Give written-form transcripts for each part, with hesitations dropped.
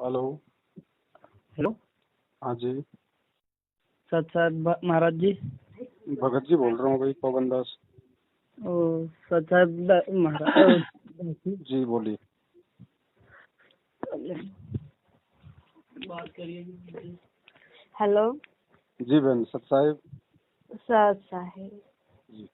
Hello. Hello. हाँ जी, सत महाराज जी। भगत जी बोल रहा हूँ भाई, पवन दास। ओ सत महाराज जी बोलिए। बात करिए। हेलो। जी बहन सत साहिब। सत साहिब, जी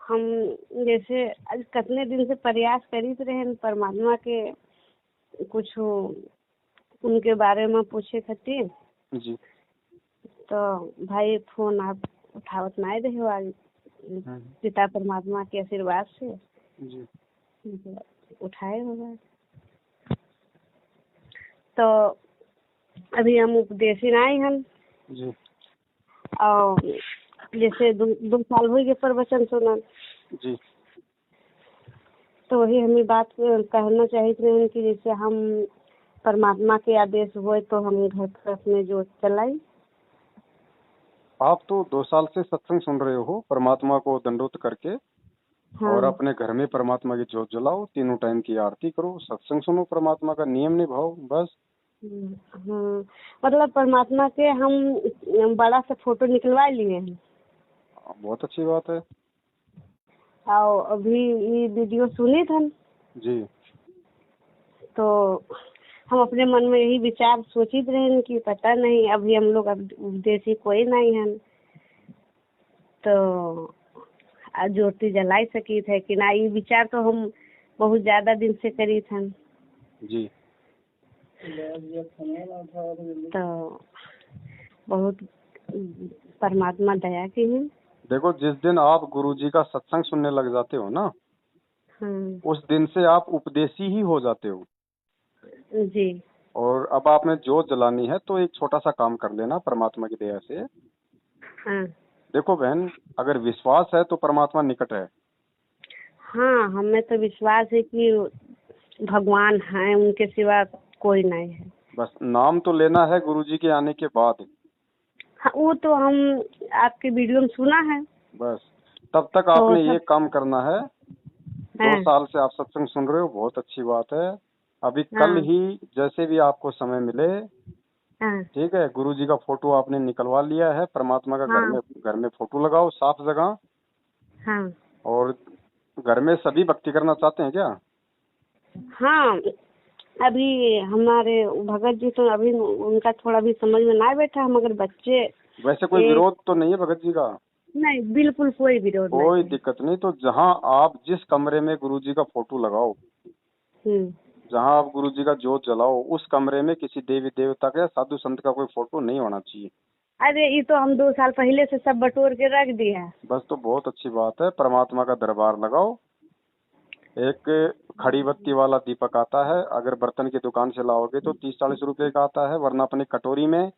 हम जैसे आज कितने दिन से प्रयास करीत रहे परमात्मा के कुछ उनके बारे में पूछे खातिर। जी तो भाई फोन आप उठावत नहीं रहे हो आज पिता परमात्मा के आशीर्वाद से जी उठाए होगा। तो अभी हम उपदेशी नहीं हम जी और जैसे दो साल हो गए प्रवचन सुनल। जी तो वही हमें बात कहना चाहिए कि जैसे हम परमात्मा के आदेश हुए तो हम घर पर अपने जो चलाई। आप तो 2 साल से सत्संग सुन रहे हो, परमात्मा को दंडोत करके। हाँ। और अपने घर में परमात्मा की ज्योत जलाओ, तीनों टाइम की आरती करो, सत्संग सुनो, परमात्मा का नियम निभाओ, बस। हाँ, मतलब परमात्मा के हम बड़ा सा फोटो निकलवा लिए हैं। बहुत अच्छी बात है। और अभी ये वीडियो सुने थे जी तो हम अपने मन में यही विचार सोचित रहे कि पता नहीं अभी हम लोग अब उपदेशी कोई नहीं है तो ज्योति जलाई सकी थे कि ना। ये विचार तो हम बहुत ज्यादा दिन से करी थे। जी तो बहुत परमात्मा दया की है। देखो, जिस दिन आप गुरुजी का सत्संग सुनने लग जाते हो ना, हाँ उस दिन से आप उपदेशी ही हो जाते हो। जी। और अब आपने ज्योत जलानी है तो एक छोटा सा काम कर लेना परमात्मा की दया से। हाँ देखो बहन, अगर विश्वास है तो परमात्मा निकट है। हाँ, हमें तो विश्वास है कि भगवान हैं, उनके सिवा कोई नहीं है। बस नाम तो लेना है गुरुजी के आने के बाद। हाँ, वो तो हम आपके वीडियो में सुना है। बस तब तक तो आपने ये सब काम करना है। 2 हाँ साल से आप सत्संग सुन रहे हो, बहुत अच्छी बात है। अभी कल हाँ ही जैसे भी आपको समय मिले, हाँ ठीक है, गुरुजी का फोटो आपने निकलवा लिया है, परमात्मा का हाँ घर में फोटो लगाओ साफ जगह। हाँ और घर में सभी भक्ति करना चाहते हैं क्या? हाँ। अभी हमारे भगत जी तो अभी उनका थोड़ा भी समझ में ना बैठा, मगर बच्चे वैसे कोई विरोध तो नहीं है भगत जी का? नहीं, बिल्कुल कोई विरोध नहीं कोई है। दिक्कत नहीं। तो जहाँ आप जिस कमरे में गुरुजी का फोटो लगाओ, हम्म। जहाँ आप गुरुजी का ज्योत जलाओ, उस कमरे में किसी देवी देवता का या साधु संत का कोई फोटो नहीं होना चाहिए। अरे ये तो हम 2 साल पहले से सब बटोर के रख दिया है। बस तो बहुत अच्छी बात है। परमात्मा का दरबार लगाओ। एक खड़ी बत्ती वाला दीपक आता है, अगर बर्तन की दुकान से लाओगे तो 30-40 रुपए का आता है, वरना अपनी कटोरी में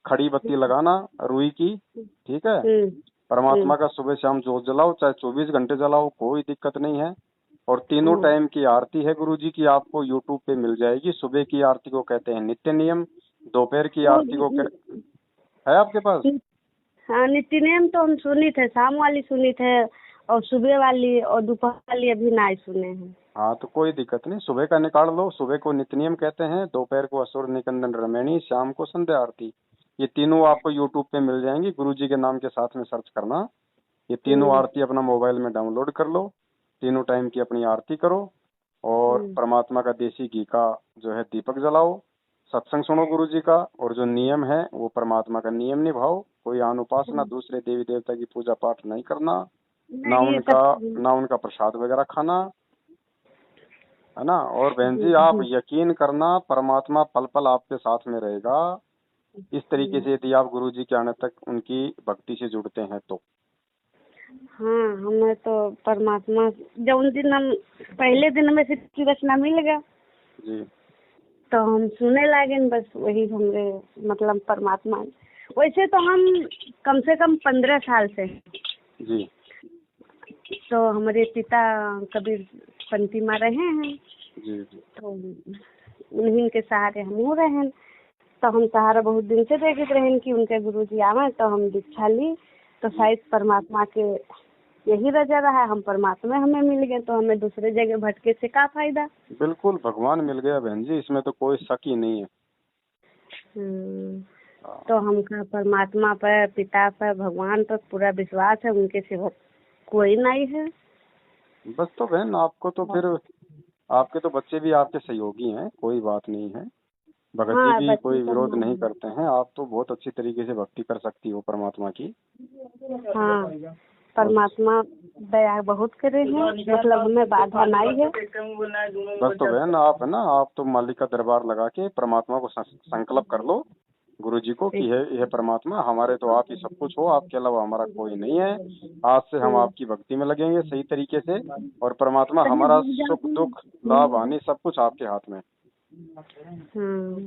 खड़ी बत्ती लगाना, रुई की, ठीक है। हम्म परमात्मा का सुबह शाम ज्योत जलाओ, चाहे 24 घंटे जलाओ, कोई दिक्कत नहीं है। और तीनों टाइम की आरती है गुरुजी की, आपको यूट्यूब पे मिल जाएगी। सुबह की आरती को कहते हैं नित्य नियम, दोपहर की आरती को है आपके पास? हाँ, नित्य नियम तो हम सुनी थे, शाम वाली सुनी थे और सुबह वाली और दोपहर वाली अभी नहीं सुने हैं। हाँ तो कोई दिक्कत नहीं, सुबह का निकाल लो। सुबह को नित्य नियम कहते हैं, दोपहर को असुर निकंदन रमैनी, शाम को संध्या आरती। ये तीनों आपको यूट्यूब पे मिल जाएंगी, गुरुजी के नाम के साथ में सर्च करना। ये तीनों आरती अपना मोबाइल में डाउनलोड कर लो, तीनों टाइम की अपनी आरती करो। और परमात्मा का देसी घी का जो है दीपक जलाओ, सत्संग सुनो गुरुजी का, और जो नियम है वो परमात्मा का नियम निभाओ। कोई आन उपासना, दूसरे देवी देवता की पूजा पाठ नहीं करना, ना उनका प्रसाद वगैरह खाना, है ना। और बहन जी आप यकीन करना, परमात्मा पल पल आपके साथ में रहेगा। इस तरीके से यदि आप गुरुजी के आने तक उनकी भक्ति से जुड़ते हैं तो। हाँ, हमें तो परमात्मा जब दिन हम पहले दिन में से रचना मिल गया जी तो हम सुने लगे, बस वही हमरे मतलब परमात्मा। वैसे तो हम कम से कम 15 साल से जी तो हमारे पिता कबीर पंथी में रहे हैं। जी जी तो उन्हीं के सहारे हम हो रहे हैं। तो हम सहारा बहुत दिन से देखते रहे कि उनके गुरुजी आवे, तो हम दीक्षा ली। तो शायद परमात्मा के यही रजा रहा, हम परमात्मा हमें मिल गए, तो हमें दूसरे जगह भटके से क्या फायदा। बिल्कुल भगवान मिल गया बहन जी, इसमें तो कोई शक ही नहीं है। हम्म, तो हमका परमात्मा पर, पिता पर, भगवान पर पूरा विश्वास है, उनके सिवा कोई नहीं है। बस तो बहन आपको तो फिर आपके तो बच्चे भी आपके सहयोगी हैं, कोई बात नहीं है। भगत जी हाँ, भी बच्चे कोई सब विरोध नहीं मान करते हैं, आप तो बहुत अच्छी तरीके से भक्ति कर सकती हो परमात्मा की। हाँ, परमात्मा दया बहुत करे हैं, मतलब हमें बाधा नहीं है। बस तो बहन आप है ना, आप तो मालिक का दरबार लगा के परमात्मा को संकल्प कर लो गुरु जी को कि हे परमात्मा, हमारे तो आप ही सब कुछ हो, आपके अलावा हमारा कोई नहीं है। आज से हम आपकी भक्ति में लगेंगे सही तरीके से, और परमात्मा हमारा सुख दुख लाभ हानि सब कुछ आपके हाथ में।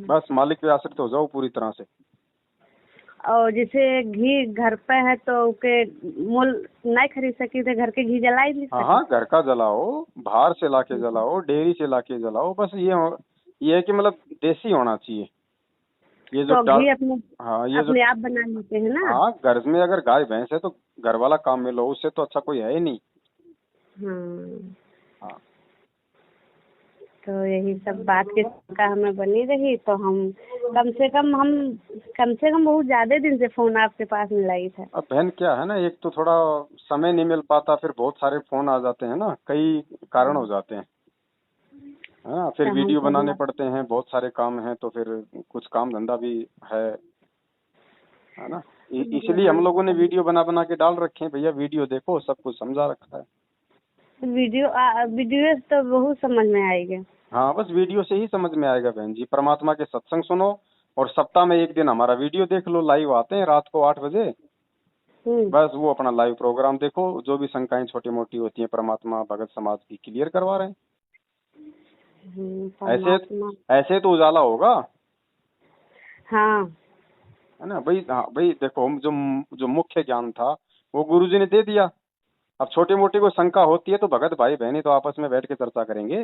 बस मालिक पे आश्रित हो जाओ पूरी तरह से। और जैसे घी घर पे है तो के मोल नहीं खरीद सकी थे, घर के घी जला ही नहीं सकी। हाँ, घर का जलाओ, बाहर से लाके जलाओ, डेयरी से लाके जलाओ, बस ये है कि मतलब देसी होना चाहिए। ये जो तो घी अपने हाँ, ये अपने आप बना लेते हैं ना। हाँ, घर में अगर गाय भैंस है तो घर वाला काम में लो, उससे तो अच्छा कोई है ही नहीं। हाँ, तो यही सब बात की शंका हमें बनी रही, तो हम कम से कम बहुत ज्यादा दिन से फोन आपके पास मिलाई था। अब बहन क्या है ना, एक तो थोड़ा समय नहीं मिल पाता, फिर बहुत सारे फोन आ जाते हैं ना, कई कारण हो जाते हैं, है ना। फिर वीडियो बनाने पड़ते हैं, बहुत सारे काम हैं, तो फिर कुछ काम धंधा भी है ना। इसलिए हम लोगों ने वीडियो बना बना के डाल रखे हैं, भैया वीडियो देखो, सब कुछ समझा रखा है। वीडियो तो बहुत समझ में आएगा। हाँ, बस वीडियो से ही समझ में आएगा बहन जी। परमात्मा के सत्संग सुनो, और सप्ताह में एक दिन हमारा वीडियो देख लो, लाइव आते हैं रात को 8 बजे। बस वो अपना लाइव प्रोग्राम देखो, जो भी शंकाएं छोटी मोटी होती हैं परमात्मा भगत समाज की क्लियर करवा रहे हैं। ऐसे तो उजाला होगा। हाँ, है ना भाई। हाँ भाई, देखो जो मुख्य ज्ञान था वो गुरुजी ने दे दिया। अब छोटी मोटी कोई शंका होती है तो भगत भाई बहनी तो आपस में बैठ के चर्चा करेंगे।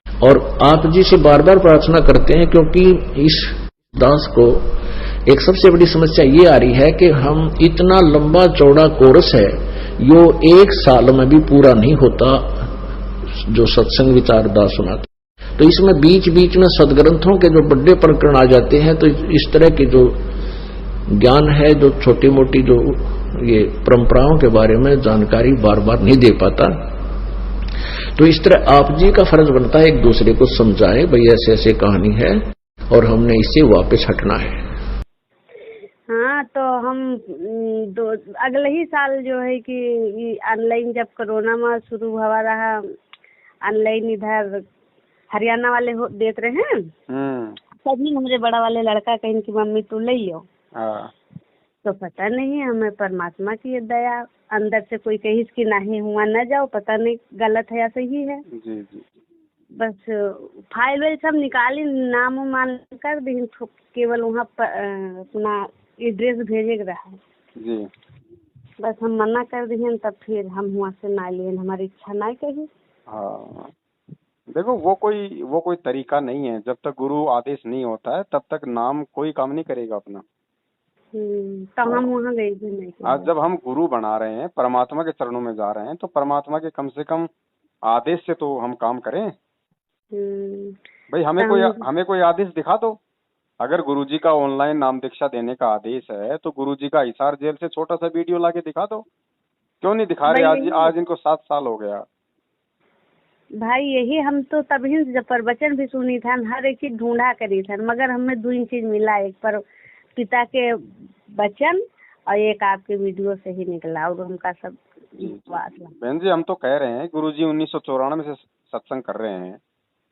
और आप जी से बार बार प्रार्थना करते हैं, क्योंकि इस दास को एक सबसे बड़ी समस्या ये आ रही है कि हम इतना लंबा चौड़ा कोर्स है, यो 1 साल में भी पूरा नहीं होता, जो सत्संग विचार दास सुनाते। तो इसमें बीच बीच में सदग्रंथों के जो बड़े प्रकरण आ जाते हैं, तो इस तरह की जो ज्ञान है, जो छोटी मोटी जो ये परंपराओं के बारे में जानकारी बार बार नहीं दे पाता। तो इस तरह आप जी का फर्ज बनता है एक दूसरे को समझाए, भाई ऐसे ऐसे कहानी है और हमने इससे वापस हटना है। हाँ, तो हम अगले ही साल जो है कि ऑनलाइन जब कोरोना में शुरू हुआ रहा, ऑनलाइन इधर हरियाणा वाले देते रहे हैं, तभी हमारे बड़ा वाले लड़का कहीं कि मम्मी तू ले लो। तो पता नहीं, हमें परमात्मा की दया, अंदर से कोई कही कि नहीं हुआ न जाओ, पता नहीं गलत है या सही है। जी जी। बस फाइल वाइल सब निकाली, नाम मान कर दी, केवल वहाँ अपना एड्रेस भेजे रहा जी। बस हम मना कर दिए, तब फिर हम वहाँ से ना लिए, हमारी इच्छा ना कही। हाँ, देखो वो कोई तरीका नहीं है। जब तक गुरु आदेश नहीं होता है तब तक नाम कोई काम नहीं करेगा अपना। तो हम वहाँ गए भी नहीं। आज जब हम गुरु बना रहे हैं, परमात्मा के चरणों में जा रहे हैं, तो परमात्मा के कम से कम आदेश से तो हम काम करें। भाई हमें कोई आदेश दिखा दो। अगर गुरुजी का ऑनलाइन नाम दीक्षा देने का आदेश है तो गुरुजी का हिसार जेल से छोटा सा वीडियो लाके दिखा दो। क्यों नहीं दिखा रहे? आज इनको 7 साल हो गया। भाई यही हम तो तभी जब प्रवचन भी सुनी था, हर एक चीज ढूंढा करी था, मगर हमें 2 चीज मिला, एक पर पिता के वचन और एक आपके वीडियो से ही निकला, और उनका सब बात। बहन जी, हम तो कह रहे हैं गुरुजी 1994 से सत्संग कर रहे हैं,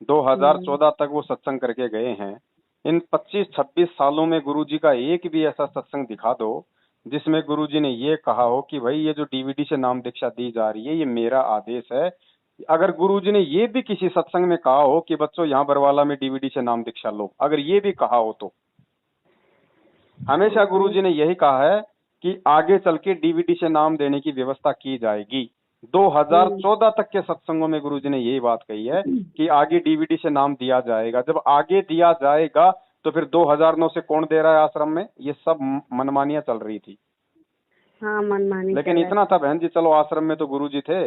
2014 तक वो सत्संग करके गए हैं। इन 25-26 सालों में गुरुजी का एक भी ऐसा सत्संग दिखा दो जिसमें गुरुजी ने ये कहा हो कि भाई ये जो डीवीडी से नाम दीक्षा दी जा रही है ये मेरा आदेश है। अगर गुरुजी ने ये भी किसी सत्संग में कहा हो कि बच्चों यहाँ बरवाला में डीवीडी से नाम दीक्षा लो, अगर ये भी कहा हो तो हमेशा गुरुजी ने यही कहा है कि आगे चल के डीवीडी से नाम देने की व्यवस्था की जाएगी। 2014 तक के सत्संगों में गुरुजी ने यही बात कही है कि आगे डीवीडी से नाम दिया जाएगा। जब आगे दिया जाएगा तो फिर 2009 से कौन दे रहा है आश्रम में? ये सब मनमानियां चल रही थी। हाँ, मनमानी। लेकिन इतना था बहन जी, चलो आश्रम में तो गुरुजी थे,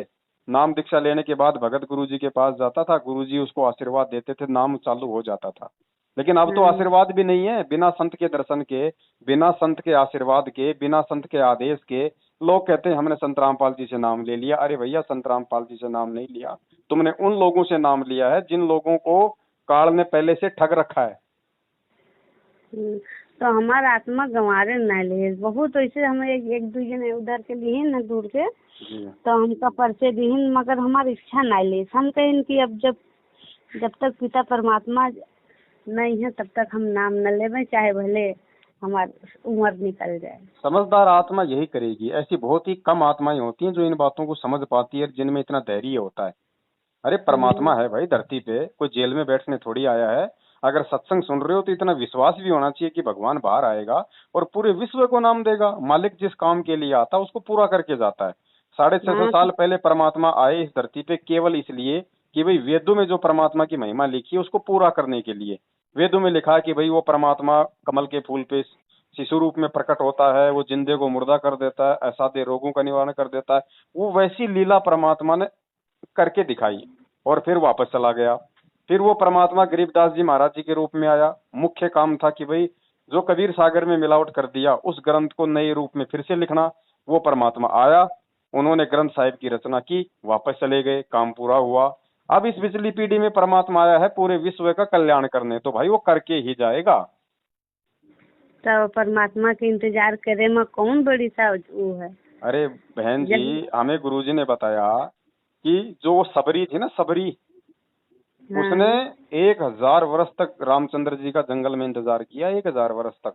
नाम दीक्षा लेने के बाद भगत गुरुजी के पास जाता था, गुरुजी उसको आशीर्वाद देते थे, नाम चालू हो जाता था। लेकिन अब तो आशीर्वाद भी नहीं है। बिना संत के दर्शन के, बिना संत के आशीर्वाद के, बिना संत के आदेश के लोग कहते हैं हमने संत रामपाल जी से नाम ले लिया। अरे भैया, संत रामपाल जी से नाम नहीं लिया, तुमने उन लोगों से नाम लिया है जिन लोगों को काल ने पहले से ठग रखा है। तो हमारा आत्मा गंवारे न ले बहुत ऐसे हम एक दू जने उधर के लिए न दूर के जी। तो हमका परिचय दीन मगर हमारी इच्छा न ले। हम कहें कि अब जब तक पिता परमात्मा नहीं है तब तक हम नाम न लेवे, चाहे भले हमारी उम्र निकल जाए। समझदार आत्मा यही करेगी। ऐसी बहुत ही कम आत्माएं होती हैं जो इन बातों को समझ पाती है, जिनमें इतना धैर्य होता है। अरे परमात्मा है भाई धरती पे, कोई जेल में बैठने थोड़ी आया है। अगर सत्संग सुन रहे हो तो इतना विश्वास भी होना चाहिए कि भगवान बाहर आएगा और पूरे विश्व को नाम देगा। मालिक जिस काम के लिए आता है उसको पूरा करके जाता है। 650 साल पहले परमात्मा आए इस धरती पे केवल इसलिए कि भाई वेदों में जो परमात्मा की महिमा लिखी है उसको पूरा करने के लिए। वेदों में लिखा है कि भाई वो परमात्मा कमल के फूल पे शिशु रूप में प्रकट होता है, वो जिंदे को मुर्दा कर देता है, असाध्य रोगों का निवारण कर देता है। वो वैसी लीला परमात्मा ने करके दिखाई और फिर वापस चला गया। फिर वो परमात्मा गरीबदास जी महाराज जी के रूप में आया। मुख्य काम था कि भाई जो कबीर सागर में मिलावट कर दिया उस ग्रंथ को नए रूप में फिर से लिखना। वो परमात्मा आया, उन्होंने ग्रंथ साहिब की रचना की, वापस चले गए, काम पूरा हुआ। अब इस पिछली पीढ़ी में परमात्मा आया है पूरे विश्व का कल्याण करने, तो भाई वो करके ही जाएगा। तो परमात्मा के इंतजार करे में कौन बड़ी सा वो है। अरे बहन जी, हमें गुरुजी ने बताया कि जो सबरी थी ना, सबरी, उसने 1000 वर्ष तक रामचंद्र जी का जंगल में इंतजार किया, 1000 वर्ष तक।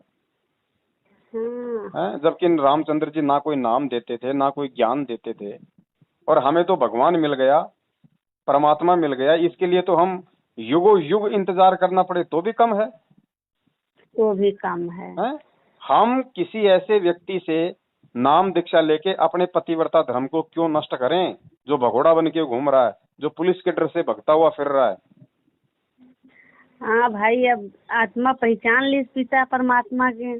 जबकि रामचंद्र जी ना कोई नाम देते थे ना कोई ज्ञान देते थे, और हमें तो भगवान मिल गया, परमात्मा मिल गया। इसके लिए तो हम युगों युग इंतजार करना पड़े तो भी कम है, वो भी कम है। हम किसी ऐसे व्यक्ति से नाम दीक्षा लेके अपने पतिव्रता धर्म को क्यों नष्ट करें जो भगोड़ा बन के घूम रहा है, जो पुलिस के डर से भगता हुआ फिर रहा है। हाँ भाई, अब आत्मा पहचान ली पिता परमात्मा के।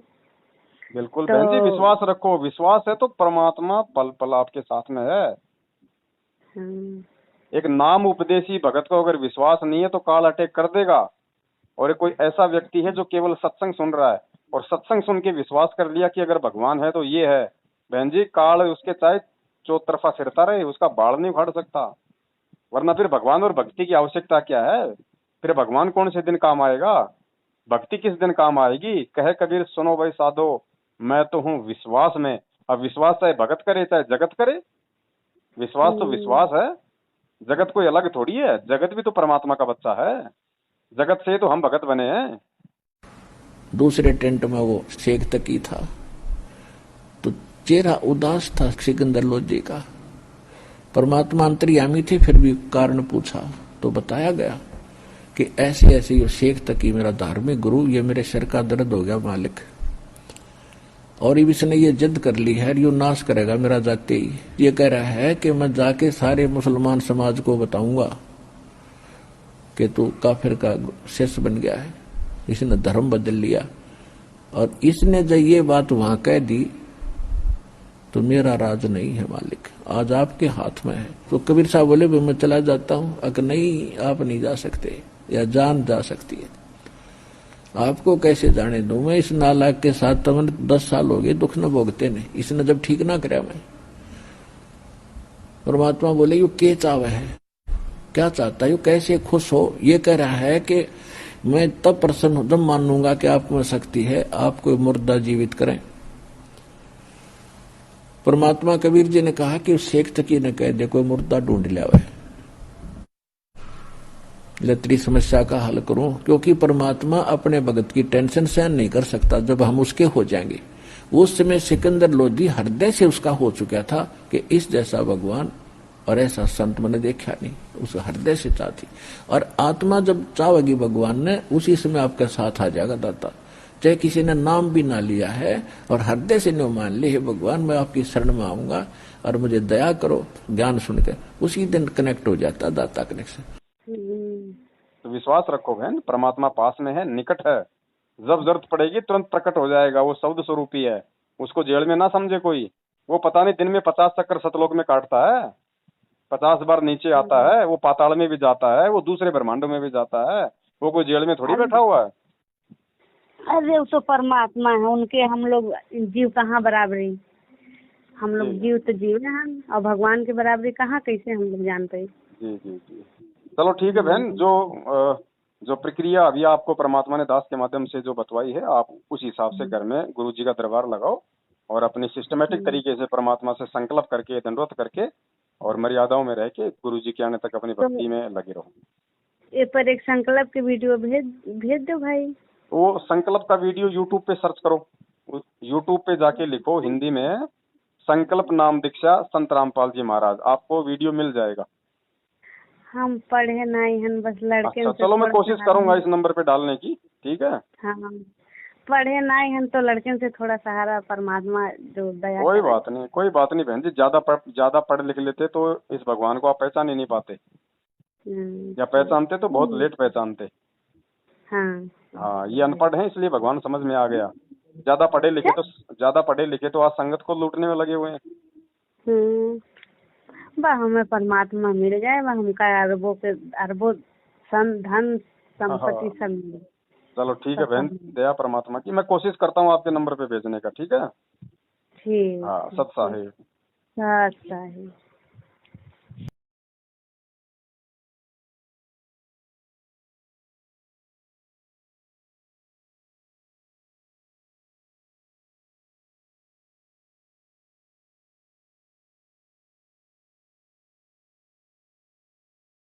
बिल्कुल बहन जी, विश्वास रखो। विश्वास है तो परमात्मा पल पल आपके साथ में है। एक नाम उपदेशी भगत को अगर विश्वास नहीं है तो काल अटैक कर देगा। और कोई ऐसा व्यक्ति है जो केवल सत्संग सुन रहा है और सत्संग सुन के विश्वास कर लिया कि अगर भगवान है तो ये है, बहन जी काल उसके चाहे चौतरफा फिरता रहे, उसका बाल नहीं उखाड़ सकता। वरना फिर भगवान और भक्ति की आवश्यकता क्या है? फिर भगवान कौन से दिन काम आएगा, भक्ति किस दिन काम आएगी? कहे कबीर सुनो भाई साधो, मैं तो हूँ विश्वास में। अब विश्वास चाहे भगत करे चाहे जगत करे, विश्वास तो विश्वास है। जगत कोई अलग थोड़ी है, जगत भी तो परमात्मा का बच्चा है। जगत से तो हम भगत बने हैं। दूसरे टेंट में वो शेख तकी था तो चेहरा उदास था सिकंदर लोधी का। परमात्मा अंतर्यामी थे, फिर भी कारण पूछा तो बताया गया कि ऐसे ऐसे ये शेख तकी मेरा धार्मिक गुरु, ये मेरे सिर का दर्द हो गया मालिक, और इसने ये जिद कर ली है यो नाश करेगा मेरा जाते ही। ये कह रहा है कि मैं जाके सारे मुसलमान समाज को बताऊंगा कि तू काफिर का शिष्य बन गया है, इसने धर्म बदल लिया। और इसने जब ये बात वहां कह दी तो मेरा राज नहीं है मालिक, आज आपके हाथ में है। तो कबीर साहब बोले मैं चला जाता हूं। अगर नहीं, आप नहीं जा सकते, या जान जा सकती है, आपको कैसे जाने दूं मैं इस नालायक के साथ। तब 10 साल हो गए दुख न भोगते ने, इसने जब ठीक ना कराया मैं। परमात्मा बोले यू के चाव है, क्या चाहता है, यू कैसे खुश हो। ये कह रहा है कि मैं तब प्रसन्न हूं जब मानूंगा कि आप में शक्ति है, आपको मुर्दा जीवित करें। परमात्मा कबीर जी ने कहा कि उस शेख तकी ने कह दे कोई मुर्दा ढूंढ लिया है, तेरी समस्या का हल करूं। क्योंकि परमात्मा अपने भगत की टेंशन सहन नहीं कर सकता जब हम उसके हो जाएंगे। उस समय सिकंदर लोधी हृदय से उसका हो चुका था कि इस जैसा भगवान और ऐसा संत मैंने देखा नहीं, उस हृदय से चाहती। और आत्मा जब चाहेगी भगवान ने, उसी समय आपके साथ आ जाएगा दाता। चाहे किसी ने नाम भी ना लिया है और हृदय से नहीं मान ले, भगवान मैं आपकी शरण में आऊंगा और मुझे दया करो, ज्ञान सुनकर उसी दिन कनेक्ट हो जाता दाता कनेक्शन। तो विश्वास रखो बहन, परमात्मा पास में है, निकट है। जब जरूरत पड़ेगी तुरंत प्रकट हो जाएगा। वो शब्द स्वरूपी है, उसको जेल में ना समझे कोई। वो पता नहीं दिन में 50 चक्कर सतलोक में काटता है, 50 बार नीचे आता है, वो पाताल में भी जाता है, वो दूसरे ब्रह्मांडों में भी जाता है। वो कोई जेल में थोड़ी बैठा हुआ है। अरे वो तो परमात्मा है, उनके हम लोग जीव कहाँ बराबरी। हम लोग जी जीव तो जीव हैं हम, और भगवान की बराबरी कहाँ कैसे हम लोग जान पाए। जी जी जी। चलो ठीक है बहन, जो प्रक्रिया अभी आपको परमात्मा ने दास के माध्यम से जो बतवाई है, आप उस हिसाब से घर में गुरु जी का दरबार लगाओ और अपनी सिस्टमेटिक तरीके से परमात्मा से संकल्प करके, दंडवत करके और मर्यादाओं में रह के गुरु जी के आने तक अपनी भक्ति में लगे रहो। ये पर एक संकल्प की वीडियो भेज भेज दो भाई। वो संकल्प का वीडियो यूट्यूब पे सर्च करो, यूट्यूब पे जाके लिखो हिंदी में संकल्प नाम दीक्षा संत रामपाल जी महाराज, आपको वीडियो मिल जाएगा। हम पढ़े नहीं हैं, बस लड़के अच्छा से चलो, मैं थोड़ा कोशिश सहारा करूंगा इस नंबर पे डालने की, ठीक है। हाँ, पढ़े नहीं हैं तो लड़के से थोड़ा सहारा परमात्मा जो दया कोई करे। बात नहीं, कोई बात नहीं बहन जी, ज्यादा पढ़ लिख लेते तो इस भगवान को आप पहचान ही नहीं पाते, या पहचानते तो बहुत लेट पहचानते। हाँ हाँ, ये अनपढ़ है इसलिए भगवान समझ में आ गया। ज्यादा पढ़े लिखे तो आज संगत को लूटने में लगे हुए हैं। बा हमें परमात्मा मिल जाए, बा हमका अरबों धन संपत्ति सब मिले। चलो ठीक है बहन, दया परमात्मा की, मैं कोशिश करता हूँ आपके नंबर पे भेजने का, ठीक है। ठीक। हाँ, सत साहिब। अच्छा है।